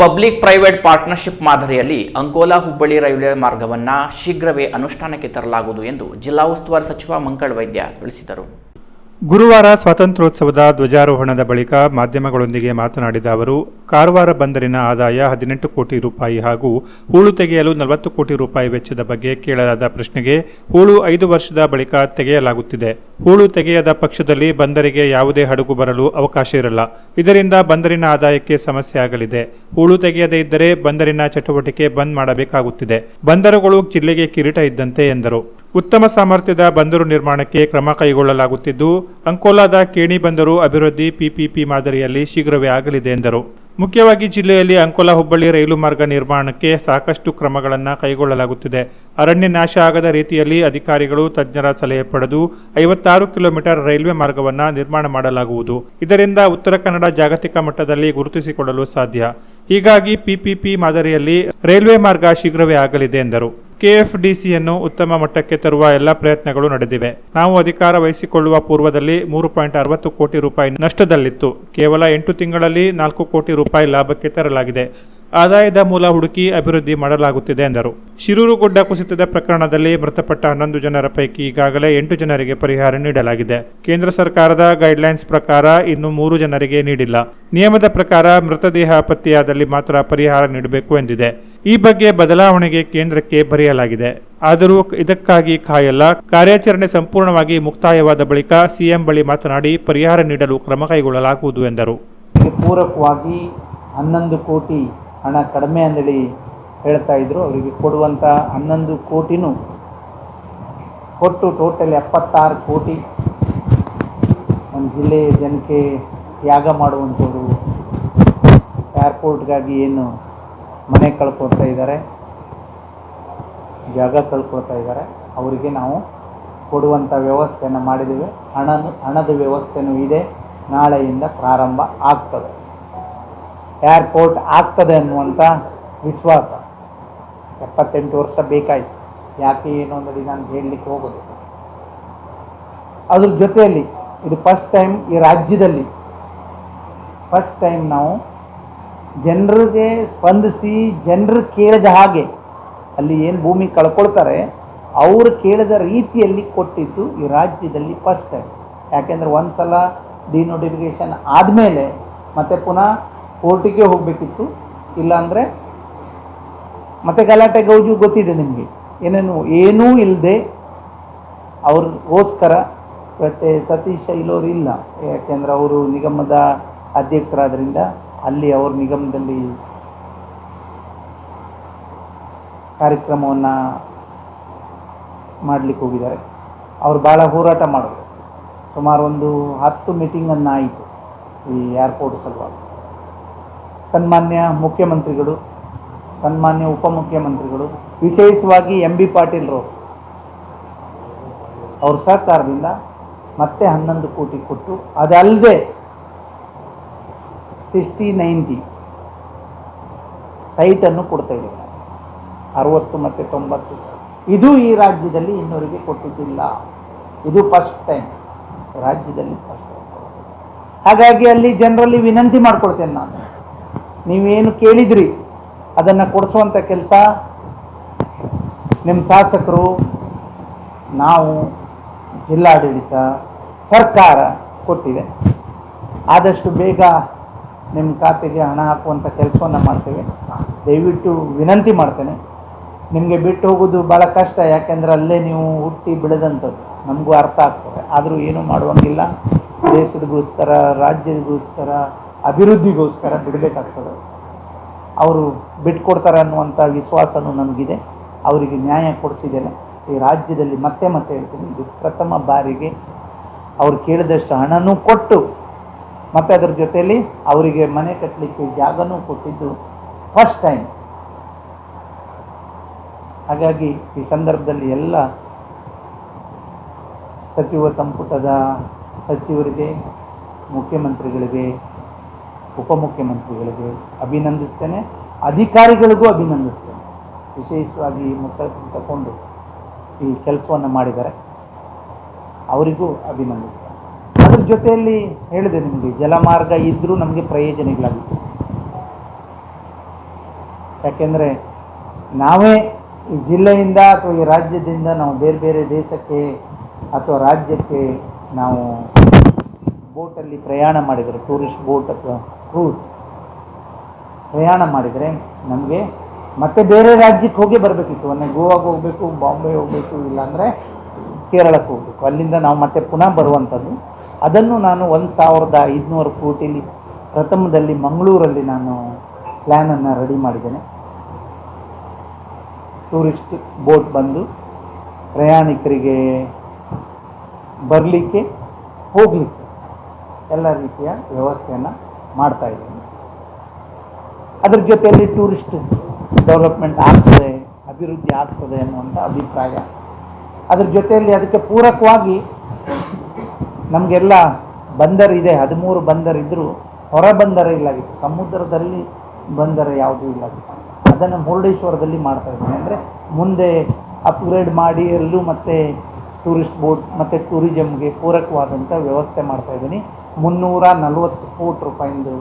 Public private partnership ಮಾದರಿಯಲ್ಲಿ Ankola Hubballi railway ಮಾರ್ಗವನ್ನು ಶೀಘ್ರವೇ ಅನುಷ್ಠಾನಕ್ಕೆ ತರಲಾಗುವುದು ಎಂದು ಜಿಲ್ಲಾ ಉಸ್ತುವಾರಿ ಸಚಿವ ಮಂಗಳ್ ವೈದ್ಯ ತಿಳಿಸಿದರು. ಗುರುವಾರ ಸ್ವಾತಂತ್ರ್ಯೋತ್ಸವದ ಧ್ವಜಾರೋಹಣದ ಬಳಿಕ ಮಾಧ್ಯಮಗಳೊಂದಿಗೆ ಮಾತನಾಡಿದ ಅವರು, ಕಾರವಾರ ಬಂದರಿನ ಆದಾಯ 18 ಕೋಟಿ ರೂಪಾಯಿ ಹಾಗೂ ಹೂಳು ತೆಗೆಯಲು 40 ಕೋಟಿ ರೂಪಾಯಿ ವೆಚ್ಚದ ಬಗ್ಗೆ ಕೇಳಲಾದ ಪ್ರಶ್ನೆಗೆ ಹೂಳು 5 ವರ್ಷದ ಬಳಿಕ ತೆಗೆಯಲಾಗುತ್ತಿದೆ. ಹೂಳು ತೆಗೆಯದ ಪಕ್ಷದಲ್ಲಿ ಬಂದರಿಗೆ ಯಾವುದೇ ಹಡಗು ಬರಲು ಅವಕಾಶ ಇರಲ್ಲ. ಇದರಿಂದ ಬಂದರಿನ ಆದಾಯಕ್ಕೆ ಸಮಸ್ಯೆ ಆಗಲಿದೆ. ಹೂಳು ತೆಗೆಯದೇ ಇದ್ದರೆ ಬಂದರಿನ ಚಟುವಟಿಕೆ ಬಂದ್ ಮಾಡಬೇಕಾಗುತ್ತಿದೆ. ಬಂದರುಗಳು ಜಿಲ್ಲೆಗೆ ಕಿರೀಟ ಇದ್ದಂತೆ ಎಂದರು. ಉತ್ತಮ ಸಾಮರ್ಥ್ಯದ ಬಂದರು ನಿರ್ಮಾಣಕ್ಕೆ ಕ್ರಮ ಕೈಗೊಳ್ಳಲಾಗುತ್ತಿದ್ದು, ಅಂಕೋಲಾದ ಕೇಣಿ ಬಂದರು ಅಭಿವೃದ್ಧಿ ಪಿಪಿಪಿ ಮಾದರಿಯಲ್ಲಿ ಶೀಘ್ರವೇ ಆಗಲಿದೆ ಎಂದರು. ಮುಖ್ಯವಾಗಿ ಜಿಲ್ಲೆಯಲ್ಲಿ ಅಂಕೋಲಾ ಹುಬ್ಬಳ್ಳಿ ರೈಲು ಮಾರ್ಗ ನಿರ್ಮಾಣಕ್ಕೆ ಸಾಕಷ್ಟು ಕ್ರಮಗಳನ್ನು ಕೈಗೊಳ್ಳಲಾಗುತ್ತಿದೆ. ಅರಣ್ಯ ನಾಶ ಆಗದ ರೀತಿಯಲ್ಲಿ ಅಧಿಕಾರಿಗಳು ತಜ್ಞರ ಸಲಹೆ ಪಡೆದು 56 ಕಿಲೋಮೀಟರ್ ರೈಲ್ವೆ ಮಾರ್ಗವನ್ನು ನಿರ್ಮಾಣ ಮಾಡಲಾಗುವುದು. ಇದರಿಂದ ಉತ್ತರ ಕನ್ನಡ ಜಾಗತಿಕ ಮಟ್ಟದಲ್ಲಿ ಗುರುತಿಸಿಕೊಳ್ಳಲು ಸಾಧ್ಯ. ಹೀಗಾಗಿ ಪಿಪಿಪಿ ಮಾದರಿಯಲ್ಲಿ ರೈಲ್ವೆ ಮಾರ್ಗ ಶೀಘ್ರವೇ ಆಗಲಿದೆ ಎಂದರು. ಕೆಎಫ್ಡಿಸಿಯನ್ನು ಉತ್ತಮ ಮಟ್ಟಕ್ಕೆ ತರುವ ಎಲ್ಲ ಪ್ರಯತ್ನಗಳು ನಡೆದಿವೆ. ನಾವು ಅಧಿಕಾರ ವಹಿಸಿಕೊಳ್ಳುವ ಪೂರ್ವದಲ್ಲಿ 3.60 ಕೋಟಿ ರೂಪಾಯಿ ನಷ್ಟದಲ್ಲಿತ್ತು. ಕೇವಲ 8 ತಿಂಗಳಲ್ಲಿ 4 ಕೋಟಿ ರೂಪಾಯಿ ಲಾಭಕ್ಕೆ ತರಲಾಗಿದೆ. ಆದಾಯದ ಮೂಲ ಹುಡುಕಿ ಅಭಿವೃದ್ಧಿ ಮಾಡಲಾಗುತ್ತಿದೆ ಎಂದರು. ಶಿರೂರು ಗುಡ್ಡ ಕುಸಿತದ ಪ್ರಕರಣದಲ್ಲಿ ಮೃತಪಟ್ಟ 11 ಜನರ ಪೈಕಿ ಈಗಾಗಲೇ 8 ಜನರಿಗೆ ಪರಿಹಾರ ನೀಡಲಾಗಿದೆ. ಕೇಂದ್ರ ಸರ್ಕಾರದ ಗೈಡ್ಲೈನ್ಸ್ ಪ್ರಕಾರ ಇನ್ನು 3 ಜನರಿಗೆ ನೀಡಿಲ್ಲ. ನಿಯಮದ ಪ್ರಕಾರ ಮೃತದೇಹ ಪತ್ತೆಯಾದಲ್ಲಿ ಮಾತ್ರ ಪರಿಹಾರ ನೀಡಬೇಕು ಎಂದಿದೆ. ಈ ಬಗ್ಗೆ ಬದಲಾವಣೆಗೆ ಕೇಂದ್ರಕ್ಕೆ ಬರೆಯಲಾಗಿದೆ. ಆದರೂ ಇದಕ್ಕಾಗಿ ಕಾಯಲ್ಲ. ಕಾರ್ಯಾಚರಣೆ ಸಂಪೂರ್ಣವಾಗಿ ಮುಕ್ತಾಯವಾದ ಬಳಿಕ ಸಿಎಂ ಬಳಿ ಮಾತನಾಡಿ ಪರಿಹಾರ ನೀಡಲು ಕ್ರಮ ಕೈಗೊಳ್ಳಲಾಗುವುದು ಎಂದರು. ಪೂರಕವಾಗಿ 11 ಕೋಟಿ ಹಣ ಕಡಿಮೆ ಅಂದೇಳಿ ಹೇಳ್ತಾ ಇದ್ರು. ಅವರಿಗೆ ಕೊಡುವಂಥ 11 ಕೋಟಿನೂ ಕೊಟ್ಟು ಟೋಟಲ್ 76 ಕೋಟಿ ನಮ್ಮ ಜಿಲ್ಲೆಯ ಜನಕ್ಕೆ ತ್ಯಾಗ ಮಾಡುವಂಥವ್ರು ಏರ್ಪೋರ್ಟ್ಗಾಗಿ ಏನು ಮನೆ ಕಳ್ಕೊಳ್ತಾ ಇದ್ದಾರೆ, ಜಾಗ ಕಳ್ಕೊಳ್ತಾ ಇದ್ದಾರೆ, ಅವರಿಗೆ ನಾವು ಕೊಡುವಂಥ ವ್ಯವಸ್ಥೆಯನ್ನು ಮಾಡಿದ್ದೇವೆ. ಹಣದ ವ್ಯವಸ್ಥೆನೂ ಇದೆ. ನಾಳೆಯಿಂದ ಪ್ರಾರಂಭ ಆಗ್ತದೆ. ಏರ್ಪೋರ್ಟ್ ಆಗ್ತದೆ ಅನ್ನುವಂಥ ವಿಶ್ವಾಸ 78 ವರ್ಷ ಬೇಕಾಯಿತು. ಯಾಕೆ ಏನು ಅನ್ನೋದು ನಾನು ಹೇಳಲಿಕ್ಕೆ ಹೋಗೋದು. ಅದ್ರ ಜೊತೆಯಲ್ಲಿ ಇದು ಫಸ್ಟ್ ಟೈಮ್ ಈ ರಾಜ್ಯದಲ್ಲಿ ನಾವು ಜನರಿಗೆ ಸ್ಪಂದಿಸಿ ಜನರು ಕೇಳಿದ ಹಾಗೆ ಅಲ್ಲಿ ಏನು ಭೂಮಿ ಕಳ್ಕೊಳ್ತಾರೆ ಅವರು ಕೇಳಿದ ರೀತಿಯಲ್ಲಿ ಕೊಟ್ಟಿದ್ದು ಈ ರಾಜ್ಯದಲ್ಲಿ ಫಸ್ಟ್ ಟೈಮ್. ಯಾಕೆಂದರೆ ಒಂದು ಸಲ ಡಿನೋಟಿಫಿಕೇಷನ್ ಆದಮೇಲೆ ಮತ್ತೆ ಪುನಃ ಕೋರ್ಟಿಗೆ ಹೋಗಬೇಕಿತ್ತು. ಇಲ್ಲಾಂದರೆ ಮತ್ತೆ ಗಲಾಟೆ ಗೌಜು ಗೊತ್ತಿದೆ ನಿಮಗೆ. ಏನೂ ಇಲ್ಲದೆ ಅವ್ರಿಗೋಸ್ಕರ ಮತ್ತು ಸತೀಶ್ ಐಲೋರು ಇಲ್ಲ. ಯಾಕೆಂದರೆ ಅವರು ನಿಗಮದ ಅಧ್ಯಕ್ಷರಾದ್ರಿಂದ ಅಲ್ಲಿ ಅವ್ರ ನಿಗಮದಲ್ಲಿ ಕಾರ್ಯಕ್ರಮವನ್ನು ಮಾಡಲಿಕ್ಕೆ ಹೋಗಿದ್ದಾರೆ. ಅವರು ಭಾಳ ಹೋರಾಟ ಮಾಡೋದು. ಸುಮಾರು ಒಂದು 10 ಮೀಟಿಂಗನ್ನು ಆಯಿತು ಈ ಏರ್ಪೋರ್ಟ್ ಸಲುವಾಗಿ. ಸನ್ಮಾನ್ಯ ಮುಖ್ಯಮಂತ್ರಿಗಳು, ಸನ್ಮಾನ್ಯ ಉಪಮುಖ್ಯಮಂತ್ರಿಗಳು, ವಿಶೇಷವಾಗಿ ಎಂ ಬಿ ಪಾಟೀಲ್ರು ಅವ್ರ ಸಹಕಾರದಿಂದ ಮತ್ತೆ 11 ಕೋಟಿ ಕೊಟ್ಟು, ಅದಲ್ಲದೆ 60-90 ಸೈಟನ್ನು ಕೊಡ್ತಾ ಇದ್ದೀವಿ. 60 ಮತ್ತು 90 ಇದು ಈ ರಾಜ್ಯದಲ್ಲಿ ಇನ್ನೊರಿಗೆ ಕೊಟ್ಟಿದ್ದಿಲ್ಲ. ಇದು ಫಸ್ಟ್ ಟೈಮ್ ರಾಜ್ಯದಲ್ಲಿ ಫಸ್ಟ್ ಟೈಮ್. ಹಾಗಾಗಿ ಅಲ್ಲಿ ಜನರಲ್ಲಿ ವಿನಂತಿ ಮಾಡ್ಕೊಳ್ತೇನೆ ನಾನು, ನೀವೇನು ಕೇಳಿದ್ರಿ ಅದನ್ನು ಕೊಡಿಸುವಂಥ ಕೆಲಸ ನಿಮ್ಮ ಶಾಸಕರು, ನಾವು, ಜಿಲ್ಲಾಡಳಿತ, ಸರ್ಕಾರ ಕೊಟ್ಟಿದೆ. ಆದಷ್ಟು ಬೇಗ ನಿಮ್ಮ ಖಾತೆಗೆ ಹಣ ಹಾಕುವಂಥ ಕೆಲಸವನ್ನು ಮಾಡ್ತೇವೆ. ದಯವಿಟ್ಟು ವಿನಂತಿ ಮಾಡ್ತೇನೆ. ನಿಮಗೆ ಬಿಟ್ಟು ಹೋಗೋದು ಭಾಳ ಕಷ್ಟ. ಯಾಕೆಂದರೆ ಅಲ್ಲೇ ನೀವು ಹುಟ್ಟಿ ಬೆಳೆದಂಥದ್ದು. ನಮಗೂ ಅರ್ಥ ಆಗ್ತದೆ. ಆದರೂ ಏನೂ ಮಾಡುವಂಗಿಲ್ಲ. ದೇಶದಗೋಸ್ಕರ, ರಾಜ್ಯದಗೋಸ್ಕರ, ಅಭಿವೃದ್ಧಿಗೋಸ್ಕರ ಬಿಡಬೇಕಾಗ್ತದೆ. ಅವರು ಬಿಟ್ಕೊಡ್ತಾರೆ ಅನ್ನುವಂಥ ವಿಶ್ವಾಸವೂ ನಮಗಿದೆ. ಅವರಿಗೆ ನ್ಯಾಯ ಕೊಡಿಸಿದ್ದೇನೆ. ಈ ರಾಜ್ಯದಲ್ಲಿ ಮತ್ತೆ ಹೇಳ್ತೀನಿ, ಇದು ಪ್ರಥಮ ಬಾರಿಗೆ ಅವ್ರು ಕೇಳಿದಷ್ಟು ಹಣನೂ ಕೊಟ್ಟು ಮತ್ತು ಅದರ ಜೊತೆಯಲ್ಲಿ ಅವರಿಗೆ ಮನೆ ಕಟ್ಟಲಿಕ್ಕೆ ಜಾಗನೂ ಕೊಟ್ಟಿದ್ದು ಫಸ್ಟ್ ಟೈಮ್. ಹಾಗಾಗಿ ಈ ಸಂದರ್ಭದಲ್ಲಿ ಎಲ್ಲ ಸಚಿವ ಸಂಪುಟದ ಸಚಿವರಿಗೆ, ಮುಖ್ಯಮಂತ್ರಿಗಳಿಗೆ, ಉಪಮುಖ್ಯಮಂತ್ರಿಗಳಿಗೆ ಅಭಿನಂದಿಸ್ತೇನೆ. ಅಧಿಕಾರಿಗಳಿಗೂ ಅಭಿನಂದಿಸ್ತೇನೆ. ವಿಶೇಷವಾಗಿ ಮುನ್ಸಿಪಾಲಿಟಿ ತಗೊಂಡು ಈ ಕೆಲಸವನ್ನು ಮಾಡಿದ್ದಾರೆ, ಅವರಿಗೂ ಅಭಿನಂದಿಸ್ತೇನೆ. ಅದ್ರ ಜೊತೆಯಲ್ಲಿ ಹೇಳಿದೆ ನಿಮಗೆ, ಜಲಮಾರ್ಗ ಇದ್ದರೂ ನಮಗೆ ಪ್ರಯೋಜನಗಳಾಗಿತ್ತು. ಯಾಕೆಂದರೆ ನಾವೇ ಈ ಜಿಲ್ಲೆಯಿಂದ ಅಥವಾ ಈ ರಾಜ್ಯದಿಂದ ನಾವು ಬೇರೆ ಬೇರೆ ದೇಶಕ್ಕೆ ಅಥವಾ ರಾಜ್ಯಕ್ಕೆ ನಾವು ಬೋಟಲ್ಲಿ ಪ್ರಯಾಣ ಮಾಡಿದರೆ, ಟೂರಿಸ್ಟ್ ಬೋಟ್ ಅಥವಾ ಕ್ರೂಸ್ ಪ್ರಯಾಣ ಮಾಡಿದರೆ ನಮಗೆ ಮತ್ತೆ ಬೇರೆ ರಾಜ್ಯಕ್ಕೆ ಹೋಗಿ ಬರಬೇಕಿತ್ತು. ಒಮ್ಮೆ ಗೋವಾಗೆ ಹೋಗಬೇಕು, ಬಾಂಬೆ ಹೋಗಬೇಕು, ಇಲ್ಲಾಂದರೆ ಕೇರಳಕ್ಕೆ ಹೋಗಬೇಕು. ಅಲ್ಲಿಂದ ನಾವು ಮತ್ತೆ ಪುನಃ ಬರುವಂಥದ್ದು. ಅದನ್ನು ನಾನು 1500 ಕೋಟಿಲಿ ಪ್ರಥಮದಲ್ಲಿ ಮಂಗಳೂರಲ್ಲಿ ನಾನು ಪ್ಲ್ಯಾನನ್ನು ರೆಡಿ ಮಾಡಿದ್ದೇನೆ. ಟೂರಿಸ್ಟ್ ಬೋಟ್ ಬಂದು ಪ್ರಯಾಣಿಕರಿಗೆ ಬರಲಿಕ್ಕೆ ಹೋಗಲಿಕ್ಕೆ ಎಲ್ಲ ರೀತಿಯ ವ್ಯವಸ್ಥೆಯನ್ನು ಮಾಡ್ತಾಯಿದ್ದೀನಿ. ಅದ್ರ ಜೊತೆಯಲ್ಲಿ ಟೂರಿಸ್ಟ್ ಡೆವಲಪ್ಮೆಂಟ್ ಆಗ್ತದೆ, ಅಭಿವೃದ್ಧಿ ಆಗ್ತದೆ ಅನ್ನುವಂಥ ಅಭಿಪ್ರಾಯ. ಅದ್ರ ಜೊತೆಯಲ್ಲಿ ಅದಕ್ಕೆ ಪೂರಕವಾಗಿ ನಮಗೆಲ್ಲ ಬಂದರ್ ಇದೆ, 13 ಬಂದರ್ ಇದ್ದರೂ ಹೊರ ಬಂದರ ಇಲ್ಲಾಗಿತ್ತು, ಸಮುದ್ರದಲ್ಲಿ ಬಂದರ ಯಾವುದೂ ಇಲ್ಲಾಗಿತ್ತು. ಅದನ್ನು ಮುರುಡೇಶ್ವರದಲ್ಲಿ ಮಾಡ್ತಾ ಇದ್ದೀನಿ. ಅಂದರೆ ಮುಂದೆ ಅಪ್ಗ್ರೇಡ್ ಮಾಡಿ ಎಲ್ಲೂ ಮತ್ತೆ ಟೂರಿಸ್ಟ್ ಬೋಟ್ ಮತ್ತು ಟೂರಿಸಮ್ಗೆ ಪೂರಕವಾದಂಥ ವ್ಯವಸ್ಥೆ ಮಾಡ್ತಾಯಿದ್ದೀನಿ. 340 ಕೋಟಿ ರೂಪಾಯಿಂದು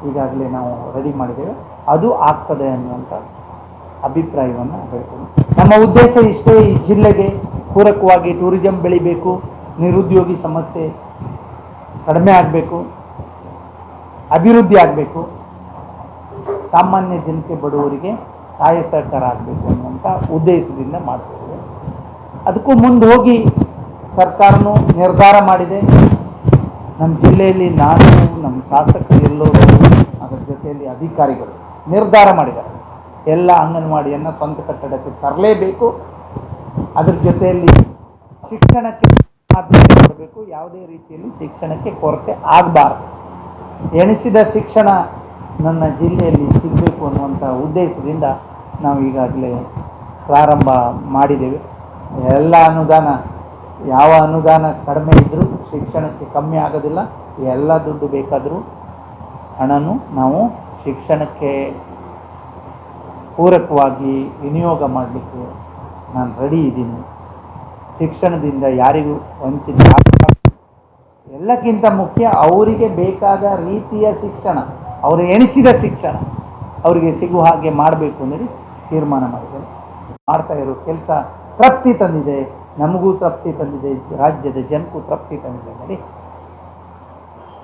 ಈಗಾಗಲೇ ನಾವು ರೆಡಿ ಮಾಡಿದ್ದೇವೆ. ಅದು ಆಗ್ತದೆ ಅನ್ನುವಂಥ ಅಭಿಪ್ರಾಯವನ್ನು ಹೇಳ್ತೀನಿ. ನಮ್ಮ ಉದ್ದೇಶ ಇಷ್ಟೇ, ಈ ಜಿಲ್ಲೆಗೆ ಪೂರಕವಾಗಿ ಟೂರಿಸಂ ಬೆಳಿಬೇಕು, ನಿರುದ್ಯೋಗಿ ಸಮಸ್ಯೆ ಕಡಿಮೆ ಆಗಬೇಕು, ಅಭಿವೃದ್ಧಿ ಆಗಬೇಕು, ಸಾಮಾನ್ಯ ಜನತೆ ಬಡವರಿಗೆ ಸಹಾಯ ಸಹಕಾರ ಆಗಬೇಕು ಅನ್ನುವಂಥ ಉದ್ದೇಶದಿಂದ ಮಾಡ್ತಿದ್ದೇವೆ. ಅದಕ್ಕೂ ಮುಂದೆ ಹೋಗಿ ಸರ್ಕಾರನೂ ನಿರ್ಧಾರ ಮಾಡಿದೆ. ನಮ್ಮ ಜಿಲ್ಲೆಯಲ್ಲಿ ನಾನು, ನಮ್ಮ ಶಾಸಕರು ಎಲ್ಲರೂ, ಅದರ ಜೊತೆಯಲ್ಲಿ ಅಧಿಕಾರಿಗಳು ನಿರ್ಧಾರ ಮಾಡಿದ್ದಾರೆ. ಎಲ್ಲ ಅಂಗನವಾಡಿಯನ್ನು ಸ್ವಂತ ಕಟ್ಟಡಕ್ಕೆ ತರಲೇಬೇಕು. ಅದರ ಜೊತೆಯಲ್ಲಿ ಶಿಕ್ಷಣಕ್ಕೆ ಆದ್ಯತೆ ಕೊಡಬೇಕು. ಯಾವುದೇ ರೀತಿಯಲ್ಲಿ ಶಿಕ್ಷಣಕ್ಕೆ ಕೊರತೆ ಆಗಬಾರ್ದು. ಎಣಿಸಿದ ಶಿಕ್ಷಣ ನನ್ನ ಜಿಲ್ಲೆಯಲ್ಲಿ ಸಿಗಬೇಕು ಅನ್ನುವಂಥ ಉದ್ದೇಶದಿಂದ ನಾವು ಈಗಾಗಲೇ ಪ್ರಾರಂಭ ಮಾಡಿದ್ದೇವೆ. ಎಲ್ಲ ಅನುದಾನ, ಯಾವ ಅನುದಾನ ಕಡಿಮೆ ಇದ್ದರೂ ಶಿಕ್ಷಣಕ್ಕೆ ಕಮ್ಮಿ ಆಗೋದಿಲ್ಲ. ಎಲ್ಲ ದುಡ್ಡು ಬೇಕಾದರೂ ಹಣನೂ ನಾವು ಶಿಕ್ಷಣಕ್ಕೆ ಪೂರಕವಾಗಿ ವಿನಿಯೋಗ ಮಾಡಲಿಕ್ಕೆ ನಾನು ರೆಡಿ ಇದ್ದೀನಿ. ಶಿಕ್ಷಣದಿಂದ ಯಾರಿಗೂ ವಂಚಿತ ಆಗಬಾರ್ದು. ಎಲ್ಲಕ್ಕಿಂತ ಮುಖ್ಯ ಅವರಿಗೆ ಬೇಕಾದ ರೀತಿಯ ಶಿಕ್ಷಣ, ಅವರು ಎಣಿಸಿದ ಶಿಕ್ಷಣ ಅವರಿಗೆ ಸಿಗುವ ಹಾಗೆ ಮಾಡಬೇಕು ಅನ್ನೋದು ತೀರ್ಮಾನ ಮಾಡಿದ್ದೇನೆ. ಮಾಡ್ತಾ ಇರೋ ಕೆಲಸ ತೃಪ್ತಿ ತಂದಿದೆ, ನಮಗೂ ತೃಪ್ತಿ ತಂದಿದೆ, ರಾಜ್ಯದ ಜನಕ್ಕೂ ತೃಪ್ತಿ ತಂದಿದೆ. ನೋಡಿ,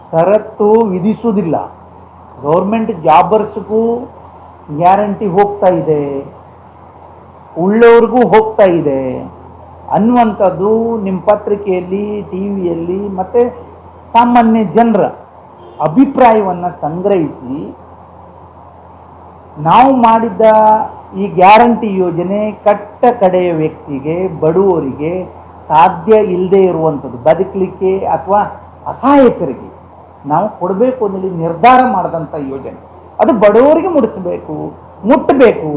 ಷರತ್ತು ವಿಧಿಸುವುದಿಲ್ಲ, ಗೌರ್ಮೆಂಟ್ ಜಾಬರ್ಸ್ಗೂ ಗ್ಯಾರಂಟಿ ಹೋಗ್ತಾ ಇದೆ, ಉಳ್ಳವ್ರಿಗೂ ಹೋಗ್ತಾ ಇದೆ ಅನ್ನುವಂಥದ್ದು ನಿಮ್ಮ ಪತ್ರಿಕೆಯಲ್ಲಿ, ಟಿ ವಿಯಲ್ಲಿ ಮತ್ತು ಸಾಮಾನ್ಯ ಜನರ ಅಭಿಪ್ರಾಯವನ್ನು ಸಂಗ್ರಹಿಸಿ ನಾವು ಮಾಡಿದ್ದ ಈ ಗ್ಯಾರಂಟಿ ಯೋಜನೆ ಕಟ್ಟ ಕಡೆಯ ವ್ಯಕ್ತಿಗೆ, ಬಡವರಿಗೆ ಸಾಧ್ಯ ಇಲ್ಲದೆ ಇರುವಂಥದ್ದು, ಬದುಕಲಿಕ್ಕೆ ಅಥವಾ ಅಸಹಾಯಕರಿಗೆ ನಾವು ಕೊಡಬೇಕು ಅನ್ನೋದು ನಿರ್ಧಾರ ಮಾಡಿದಂಥ ಯೋಜನೆ. ಅದು ಬಡವರಿಗೆ ಮುಟ್ಟಬೇಕು.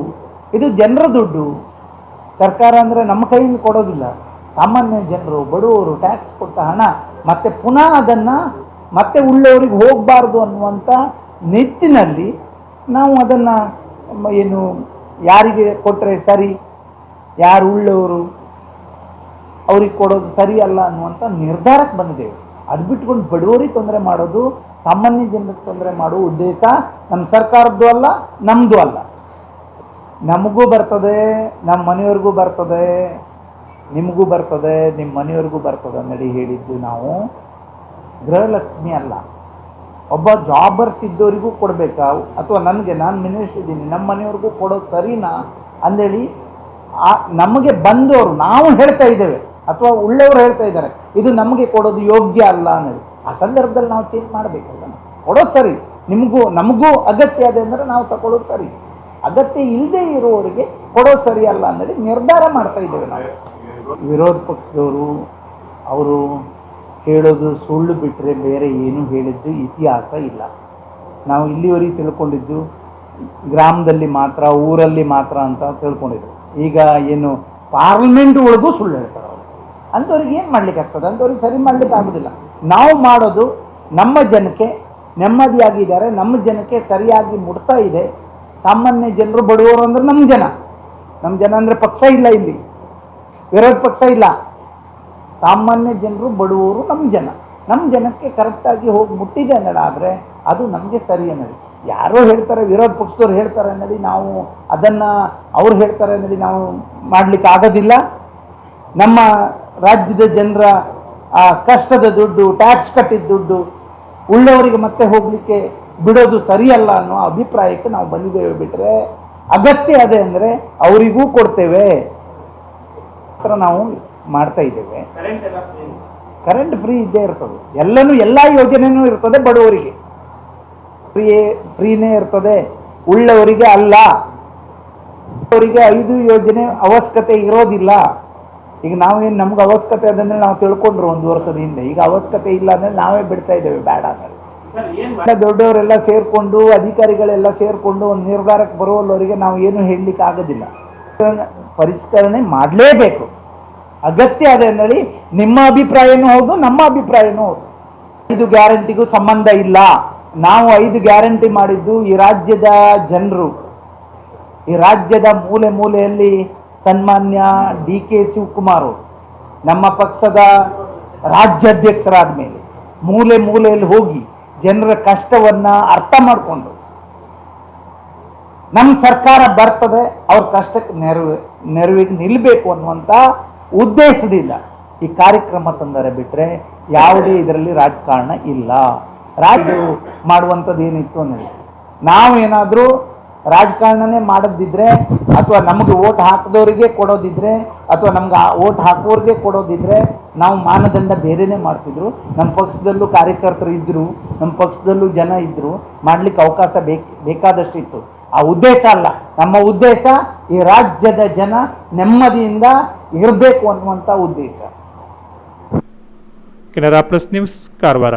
ಇದು ಜನರ ದುಡ್ಡು. ಸರ್ಕಾರ ಅಂದರೆ ನಮ್ಮ ಕೈಯಿಂದ ಕೊಡೋದಿಲ್ಲ, ಸಾಮಾನ್ಯ ಜನರು, ಬಡವರು ಟ್ಯಾಕ್ಸ್ ಕೊಟ್ಟ ಹಣ ಮತ್ತೆ ಪುನಃ ಅದನ್ನು ಮತ್ತೆ ಉಳ್ಳವರಿಗೆ ಹೋಗಬಾರ್ದು ಅನ್ನುವಂಥ ನಿಟ್ಟಿನಲ್ಲಿ ನಾವು ಅದನ್ನು ಏನು ಯಾರಿಗೆ ಕೊಟ್ಟರೆ ಸರಿ, ಯಾರು ಉಳ್ಳವರು ಅವ್ರಿಗೆ ಕೊಡೋದು ಸರಿ ಅಲ್ಲ ಅನ್ನುವಂಥ ನಿರ್ಧಾರಕ್ಕೆ ಬಂದಿದ್ದೇವೆ. ಅದು ಬಿಟ್ಕೊಂಡು ಬಡವರಿಗೆ ತೊಂದರೆ ಮಾಡೋದು, ಸಾಮಾನ್ಯ ಜನರಿಗೆ ತೊಂದರೆ ಮಾಡುವ ಉದ್ದೇಶ ನಮ್ಮ ಸರ್ಕಾರದ್ದು ಅಲ್ಲ, ನಮ್ಮದು ಅಲ್ಲ. ನಮಗೂ ಬರ್ತದೆ, ನಮ್ಮ ಮನೆಯವ್ರಿಗೂ ಬರ್ತದೆ, ನಿಮಗೂ ಬರ್ತದೆ, ನಿಮ್ಮ ಮನೆಯವ್ರಿಗೂ ಬರ್ತದೆ ನಡಿ ಹೇಳಿದ್ದು ನಾವು ಗೃಹಲಕ್ಷ್ಮಿ ಅಲ್ಲ. ಒಬ್ಬ ಜಾಬರ್ಸ್ ಇದ್ದವರಿಗೂ ಕೊಡಬೇಕಾ ಅಥವಾ ನಾನು ಮಿನಿಸ್ಟರ್ ಇದ್ದೀನಿ, ನಮ್ಮ ಮನೆಯವ್ರಿಗೂ ಕೊಡೋದು ಸರಿನಾ ಅಂದೇಳಿ ನಮಗೆ ಬಂದವರು ನಾವು ಹೇಳ್ತಾ ಇದ್ದೇವೆ ಅಥವಾ ಉಳ್ಳವರು ಹೇಳ್ತಾ ಇದ್ದಾರೆ ಇದು ನಮಗೆ ಕೊಡೋದು ಯೋಗ್ಯ ಅಲ್ಲ ಅನ್ನೋದು. ಆ ಸಂದರ್ಭದಲ್ಲಿ ನಾವು ಚೇಂಜ್ ಮಾಡಬೇಕಲ್ಲ. ಕೊಡೋದು ಸರಿ, ನಮಗೂ ಅಗತ್ಯ ಇದೆ ಅಂದರೆ ನಾವು ತಗೊಳ್ಳೋದು ಸರಿ, ಅಗತ್ಯ ಇಲ್ಲದೆ ಇರುವವರಿಗೆ ಕೊಡೋದು ಸರಿ ಅಲ್ಲ ಅನ್ನೋದು ನಿರ್ಧಾರ ಮಾಡ್ತಾ ಇದ್ದೇವೆ ನಾವು. ವಿರೋಧ ಪಕ್ಷದವರು ಅವರು ಹೇಳೋದು ಸುಳ್ಳು ಬಿಟ್ಟರೆ ಬೇರೆ ಏನು ಹೇಳಿದ್ದು ಇತಿಹಾಸ ಇಲ್ಲ. ನಾವು ಇಲ್ಲಿವರೆಗೆ ತಿಳ್ಕೊಂಡಿದ್ದು ಗ್ರಾಮದಲ್ಲಿ ಮಾತ್ರ, ಊರಲ್ಲಿ ಮಾತ್ರ ಅಂತ ತಿಳ್ಕೊಂಡಿದ್ರು. ಈಗ ಏನು ಪಾರ್ಲಿಮೆಂಟ್ ಒಳಗೂ ಸುಳ್ಳು ಹೇಳ್ತಾರೆ ಅವರು. ಅಂಥವ್ರಿಗೆ ಏನು ಮಾಡ್ಲಿಕ್ಕೆ ಆಗ್ತದೆ? ಅಂಥವ್ರಿಗೆ ಸರಿ ಮಾಡ್ಲಿಕ್ಕೆ ಆಗೋದಿಲ್ಲ. ನಾವು ಮಾಡೋದು ನಮ್ಮ ಜನಕ್ಕೆ ನೆಮ್ಮದಿಯಾಗಿದ್ದಾರೆ, ನಮ್ಮ ಜನಕ್ಕೆ ಸರಿಯಾಗಿ ಮುಟ್ತಾ ಇದೆ. ಸಾಮಾನ್ಯ ಜನರು, ಬಡವರು ಅಂದ್ರೆ ನಮ್ಮ ಜನ ಅಂದರೆ ಪಕ್ಷ ಇಲ್ಲ, ಇಲ್ಲಿ ವಿರೋಧ ಪಕ್ಷ ಇಲ್ಲ, ಸಾಮಾನ್ಯ ಜನರು, ಬಡವರು ನಮ್ಮ ಜನಕ್ಕೆ ಕರೆಕ್ಟಾಗಿ ಹೋಗಿ ಮುಟ್ಟಿದೆ ಅನ್ನೋದಾದರೆ ಅದು ನಮಗೆ ಸರಿ ಅನ್ನೋದು. ಯಾರೋ ಹೇಳ್ತಾರೆ, ವಿರೋಧ ಪಕ್ಷದವ್ರು ಹೇಳ್ತಾರೆ ಅನ್ನೋದು ನಾವು ಅದನ್ನು ಅವ್ರು ಹೇಳ್ತಾರೆ ಅನ್ನೋದು ನಾವು ಮಾಡಲಿಕ್ಕೆ ಆಗೋದಿಲ್ಲ. ನಮ್ಮ ರಾಜ್ಯದ ಜನರ ಆ ಕಷ್ಟದ ದುಡ್ಡು, ಟ್ಯಾಕ್ಸ್ ಕಟ್ಟಿದ ದುಡ್ಡು ಉಳ್ಳವರಿಗೆ ಮತ್ತೆ ಹೋಗಲಿಕ್ಕೆ ಬಿಡೋದು ಸರಿಯಲ್ಲ ಅನ್ನೋ ಅಭಿಪ್ರಾಯಕ್ಕೆ ನಾವು ಬಂದಿದ್ದೇವೆ. ಬಿಟ್ಟರೆ ಅಗತ್ಯ ಅದೇ ಅಂದರೆ ಅವರಿಗೂ ಕೊಡ್ತೇವೆ ನಾವು ಮಾಡ್ತಾ ಇದ್ದೇವೆ. ಕರೆಂಟ್ ಫ್ರೀ ಇದ್ದೇ ಇರ್ತದೆ, ಎಲ್ಲ ಯೋಜನೆನೂ ಇರ್ತದೆ. ಬಡವರಿಗೆ ಫ್ರೀನೇ ಇರ್ತದೆ, ಉಳ್ಳವರಿಗೆ ಅಲ್ಲ. ಅವರಿಗೆ 5 ಯೋಜನೆ ಅವಶ್ಯಕತೆ ಇರೋದಿಲ್ಲ. ಈಗ ನಾವೇನು ನಮ್ಗೆ ಅವಶ್ಯಕತೆ ಅದನ್ನೇ ನಾವು ತಿಳ್ಕೊಂಡ್ರು 1 ವರ್ಷದ ಹಿಂದೆ. ಈಗ ಅವಶ್ಯಕತೆ ಇಲ್ಲ ಅಂದ್ರೆ ನಾವೇ ಬಿಡ್ತಾ ಇದ್ದೇವೆ ಬೇಡ ಅಂದ್ರೆ. ದೊಡ್ಡವರೆಲ್ಲ ಸೇರ್ಕೊಂಡು, ಅಧಿಕಾರಿಗಳೆಲ್ಲ ಸೇರ್ಕೊಂಡು ಒಂದು ನಿರ್ಧಾರಕ್ಕೆ ಬರುವವರಿಗೆ ನಾವು ಏನು ಹೇಳಲಿಕ್ಕೆ ಆಗೋದಿಲ್ಲ. ಪರಿಷ್ಕರಣೆ ಮಾಡಲೇಬೇಕು, ಅಗತ್ಯ ಅದೇ ಅಂದೇಳಿ ನಿಮ್ಮ ಅಭಿಪ್ರಾಯನೂ ಹೌದು, ನಮ್ಮ ಅಭಿಪ್ರಾಯನೂ ಹೌದು. 5 ಗ್ಯಾರಂಟಿಗೂ ಸಂಬಂಧ ಇಲ್ಲ. ನಾವು 5 ಗ್ಯಾರಂಟಿ ಮಾಡಿದ್ದು ಈ ರಾಜ್ಯದ ಜನರು, ಈ ರಾಜ್ಯದ ಮೂಲೆ ಮೂಲೆಯಲ್ಲಿ ಸನ್ಮಾನ್ಯ DK ಶಿವಕುಮಾರ್ ನಮ್ಮ ಪಕ್ಷದ ರಾಜ್ಯಾಧ್ಯಕ್ಷರಾದ ಮೇಲೆ ಮೂಲೆ ಮೂಲೆಯಲ್ಲಿ ಹೋಗಿ ಜನರ ಕಷ್ಟವನ್ನ ಅರ್ಥ ಮಾಡಿಕೊಂಡು ನಮ್ಮ ಸರ್ಕಾರ ಬರ್ತದೆ, ಅವ್ರ ಕಷ್ಟಕ್ಕೆ ನೆರವಿಗೆ ನಿಲ್ಲಬೇಕು ಅನ್ನುವಂಥ ಉದ್ದೇಶದಿಂದ ಈ ಕಾರ್ಯಕ್ರಮ ತಂದರೆ ಬಿಟ್ಟರೆ ಯಾವುದೇ ಇದರಲ್ಲಿ ರಾಜಕಾರಣ ಇಲ್ಲ. ರಾಜ್ಯ ಮಾಡುವಂಥದ್ದು ಏನಿತ್ತು ಅಂದರೆ, ನಾವೇನಾದರೂ ರಾಜಕಾರಣನೇ ಮಾಡೋದಿದ್ರೆ ಅಥವಾ ನಮಗೆ ಓಟ್ ಹಾಕಿದವರಿಗೆ ಕೊಡೋದಿದ್ರೆ ಅಥವಾ ನಮ್ಗೆ ಓಟ್ ಹಾಕೋರಿಗೆ ಕೊಡೋದಿದ್ರೆ ನಾವು ಮಾನದಂಡ ಬೇರೆನೇ ಮಾಡ್ತಿದ್ರು. ನಮ್ಮ ಪಕ್ಷದಲ್ಲೂ ಕಾರ್ಯಕರ್ತರು ಇದ್ದರು, ನಮ್ಮ ಪಕ್ಷದಲ್ಲೂ ಜನ ಇದ್ದರು, ಮಾಡಲಿಕ್ಕೆ ಅವಕಾಶ ಬೇಕಾದಷ್ಟಿತ್ತು. ಆ ಉದ್ದೇಶ ಅಲ್ಲ. ನಮ್ಮ ಉದ್ದೇಶ ಈ ರಾಜ್ಯದ ಜನ ನೆಮ್ಮದಿಯಿಂದ ಇರಬೇಕು ಅನ್ನುವಂಥ ಉದ್ದೇಶ. Canara plus news, Karwar.